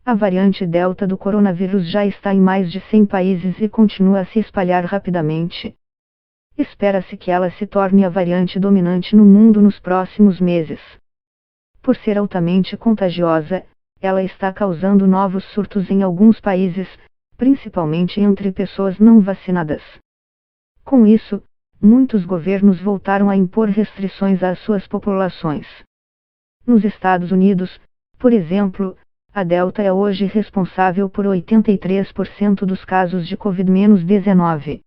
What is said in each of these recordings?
A variante Delta do coronavírus já está em mais de 100 países e continua a se espalhar rapidamente. Espera-se que ela se torne a variante dominante no mundo nos próximos meses. Por ser altamente contagiosa, ela está causando novos surtos em alguns países, principalmente entre pessoas não vacinadas. Com isso, muitos governos voltaram a impor restrições às suas populações. Nos Estados Unidos, por exemplo, a Delta é hoje responsável por 83% dos casos de Covid-19.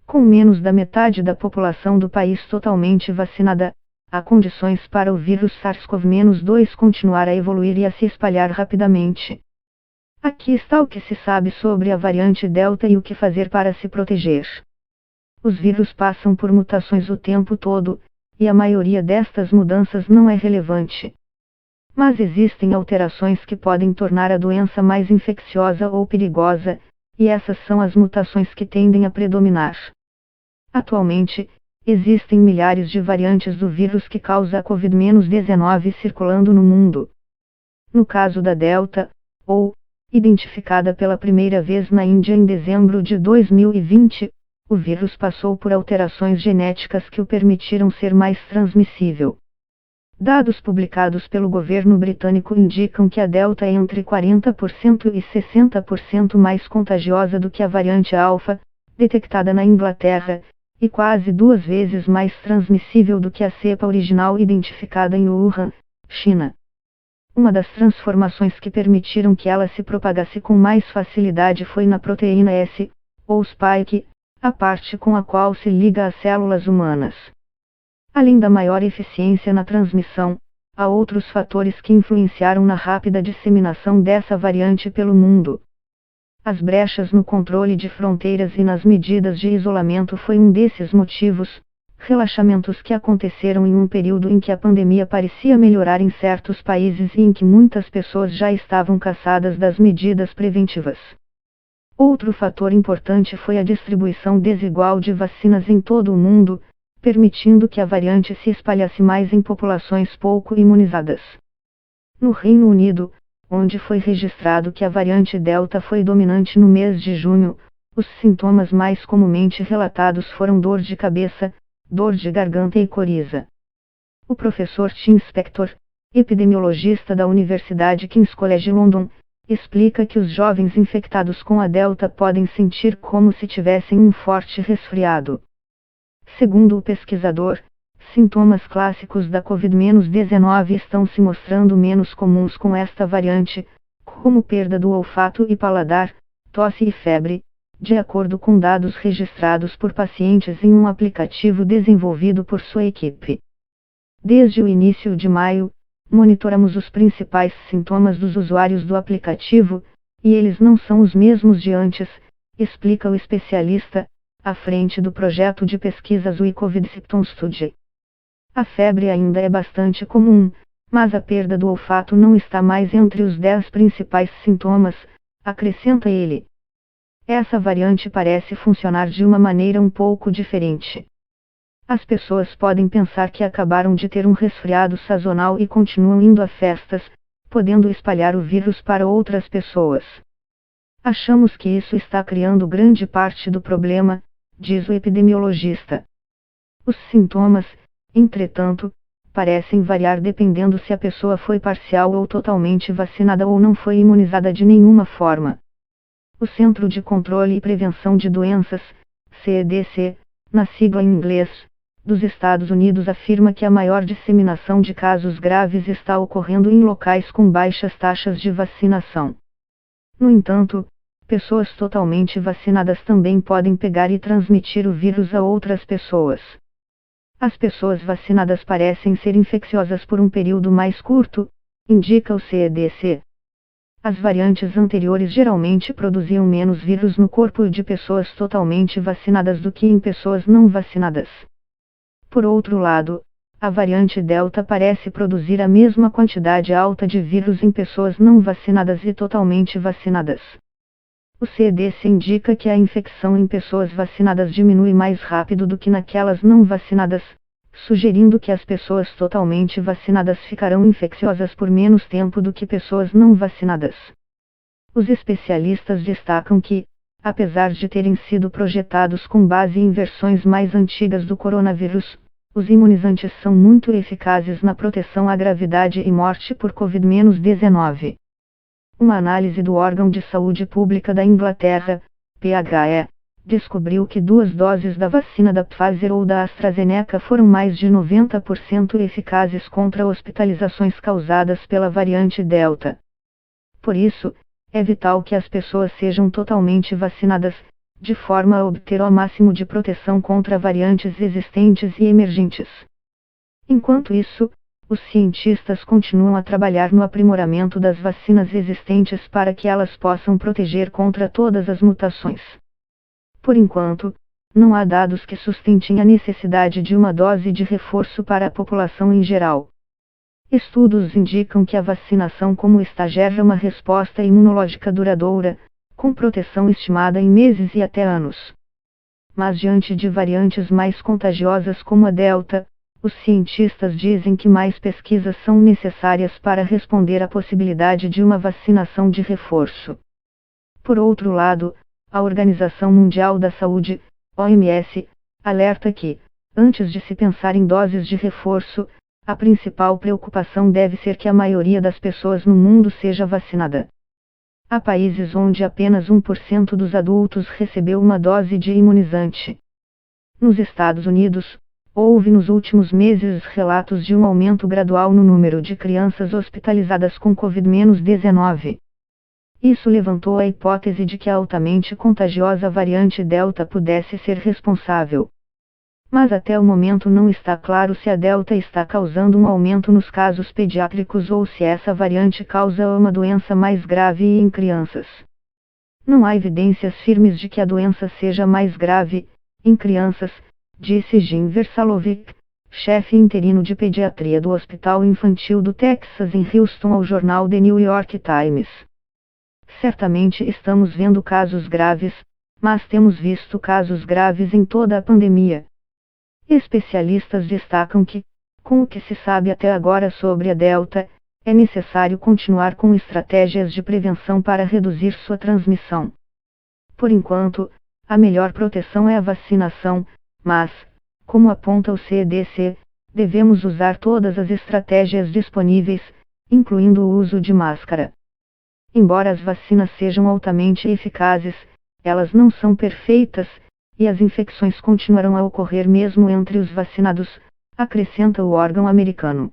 Com menos da metade da população do país totalmente vacinada, há condições para o vírus SARS-CoV-2 continuar a evoluir e a se espalhar rapidamente. Aqui está o que se sabe sobre a variante Delta e o que fazer para se proteger. Os vírus passam por mutações o tempo todo, e a maioria destas mudanças não é relevante. Mas existem alterações que podem tornar a doença mais infecciosa ou perigosa, e essas são as mutações que tendem a predominar. Atualmente, existem milhares de variantes do vírus que causa a Covid-19 circulando no mundo. No caso da Delta, identificada pela primeira vez na Índia em dezembro de 2020, o vírus passou por alterações genéticas que o permitiram ser mais transmissível. Dados publicados pelo governo britânico indicam que a Delta é entre 40% e 60% mais contagiosa do que a variante Alpha, detectada na Inglaterra, e quase 2 vezes mais transmissível do que a cepa original identificada em Wuhan, China. Uma das transformações que permitiram que ela se propagasse com mais facilidade foi na proteína S, ou spike, a parte com a qual se liga às células humanas. Além da maior eficiência na transmissão, há outros fatores que influenciaram na rápida disseminação dessa variante pelo mundo. As brechas no controle de fronteiras e nas medidas de isolamento foi um desses motivos, relaxamentos que aconteceram em um período em que a pandemia parecia melhorar em certos países e em que muitas pessoas já estavam cansadas das medidas preventivas. Outro fator importante foi a distribuição desigual de vacinas em todo o mundo, permitindo que a variante se espalhasse mais em populações pouco imunizadas. No Reino Unido, onde foi registrado que a variante Delta foi dominante no mês de junho, os sintomas mais comumente relatados foram dor de cabeça, dor de garganta e coriza. O professor Tim Spector, epidemiologista da Universidade King's College London, explica que os jovens infectados com a Delta podem sentir como se tivessem um forte resfriado. Segundo o pesquisador, sintomas clássicos da Covid-19 estão se mostrando menos comuns com esta variante, como perda do olfato e paladar, tosse e febre, de acordo com dados registrados por pacientes em um aplicativo desenvolvido por sua equipe. Desde o início de maio, monitoramos os principais sintomas dos usuários do aplicativo, e eles não são os mesmos de antes, explica o especialista, à frente do projeto de pesquisas We Covid Symptom Study. A febre ainda é bastante comum, mas a perda do olfato não está mais entre os 10 principais sintomas, acrescenta ele. Essa variante parece funcionar de uma maneira um pouco diferente. As pessoas podem pensar que acabaram de ter um resfriado sazonal e continuam indo a festas, podendo espalhar o vírus para outras pessoas. Achamos que isso está criando grande parte do problema, diz o epidemiologista. Os sintomas, entretanto, parecem variar dependendo se a pessoa foi parcial ou totalmente vacinada ou não foi imunizada de nenhuma forma. O Centro de Controle e Prevenção de Doenças, CDC, na sigla em inglês, dos Estados Unidos afirma que a maior disseminação de casos graves está ocorrendo em locais com baixas taxas de vacinação. No entanto, pessoas totalmente vacinadas também podem pegar e transmitir o vírus a outras pessoas. As pessoas vacinadas parecem ser infecciosas por um período mais curto, indica o CDC. As variantes anteriores geralmente produziam menos vírus no corpo de pessoas totalmente vacinadas do que em pessoas não vacinadas. Por outro lado, a variante Delta parece produzir a mesma quantidade alta de vírus em pessoas não vacinadas e totalmente vacinadas. O CDC indica que a infecção em pessoas vacinadas diminui mais rápido do que naquelas não vacinadas, sugerindo que as pessoas totalmente vacinadas ficarão infecciosas por menos tempo do que pessoas não vacinadas. Os especialistas destacam que, apesar de terem sido projetados com base em versões mais antigas do coronavírus, os imunizantes são muito eficazes na proteção à gravidade e morte por Covid-19. Uma análise do órgão de saúde pública da Inglaterra, PHE, descobriu que 2 doses da vacina da Pfizer ou da AstraZeneca foram mais de 90% eficazes contra hospitalizações causadas pela variante Delta. Por isso, é vital que as pessoas sejam totalmente vacinadas, de forma a obter o máximo de proteção contra variantes existentes e emergentes. Enquanto isso, os cientistas continuam a trabalhar no aprimoramento das vacinas existentes para que elas possam proteger contra todas as mutações. Por enquanto, não há dados que sustentem a necessidade de uma dose de reforço para a população em geral. Estudos indicam que a vacinação como esta gera uma resposta imunológica duradoura, com proteção estimada em meses e até anos. Mas diante de variantes mais contagiosas como a Delta, os cientistas dizem que mais pesquisas são necessárias para responder à possibilidade de uma vacinação de reforço. Por outro lado, a Organização Mundial da Saúde, OMS, alerta que, antes de se pensar em doses de reforço, a principal preocupação deve ser que a maioria das pessoas no mundo seja vacinada. Há países onde apenas 1% dos adultos recebeu uma dose de imunizante. Nos Estados Unidos, houve nos últimos meses relatos de um aumento gradual no número de crianças hospitalizadas com Covid-19. Isso levantou a hipótese de que a altamente contagiosa variante Delta pudesse ser responsável. Mas até o momento não está claro se a Delta está causando um aumento nos casos pediátricos ou se essa variante causa uma doença mais grave em crianças. Não há evidências firmes de que a doença seja mais grave em crianças, disse Jim Versalovic, chefe interino de pediatria do Hospital Infantil do Texas em Houston ao jornal The New York Times. Certamente estamos vendo casos graves, mas temos visto casos graves em toda a pandemia. Especialistas destacam que, com o que se sabe até agora sobre a Delta, é necessário continuar com estratégias de prevenção para reduzir sua transmissão. Por enquanto, a melhor proteção é a vacinação, mas, como aponta o CDC, devemos usar todas as estratégias disponíveis, incluindo o uso de máscara. Embora as vacinas sejam altamente eficazes, elas não são perfeitas, e as infecções continuarão a ocorrer mesmo entre os vacinados, acrescenta o órgão americano.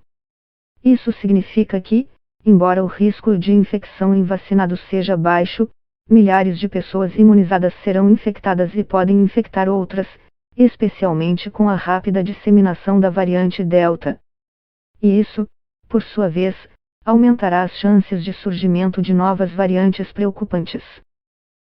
Isso significa que, embora o risco de infecção em vacinados seja baixo, milhares de pessoas imunizadas serão infectadas e podem infectar outras, especialmente com a rápida disseminação da variante Delta. E isso, por sua vez, aumentará as chances de surgimento de novas variantes preocupantes.